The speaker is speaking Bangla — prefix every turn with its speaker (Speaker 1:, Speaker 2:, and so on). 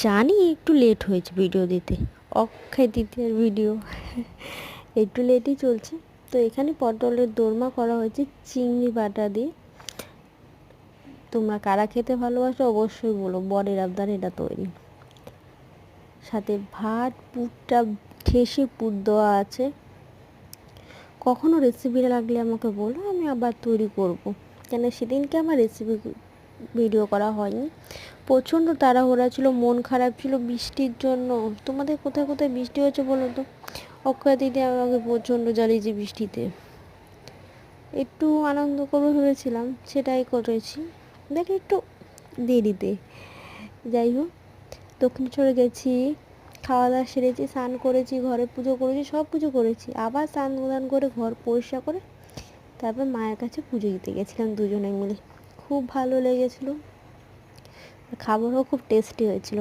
Speaker 1: জানি একটু লেট হয়েছে ভিডিও দিতে, অক্ষয় তৃতীয়ার ভিডিও একটু লেটই চলছে। তো এখানে পটলের দোরমা করা হয়েছে চিংড়ি বাটা দিয়ে। তোমরা কারা খেতে ভালোবাসো অবশ্যই বলো, বরের আবদার এটা তৈরি। সাথে ভাত, পুরটা ঠেসে পুর দেওয়া আছে। কখনো রেসিপি লাগলে আমাকে বলো, আমি আবার তৈরি করব। কেন সেদিনকে আমার রেসিপি ভিডিও করা হয়নি, প্রচণ্ড তাড়াহুড়া ছিল, মন খারাপ ছিল বৃষ্টির জন্য। তোমাদের কোথায় কোথায় বৃষ্টি হচ্ছে বলো তো? অক্ষয় দিদি আমাকে প্রচণ্ড জ্বালিয়েছে বৃষ্টিতে। একটু আনন্দ করবো ভেবেছিলাম, সেটাই করেছি, দেখি একটু দেরিতে। যাই হোক, দক্ষিণেশ্বরে গেছি, খাওয়া দাওয়া সেরেছি, স্নান করেছি, ঘরে পুজো করেছি, সব পুজো করেছি, আবার স্নান দান করে ঘর পরিষ্কার করে তারপর মায়ের কাছে পুজো দিতে গেছিলাম দুজনে মিলে। খুব ভালো লেগেছিলো, খাবারও খুব টেস্টি হয়েছিল।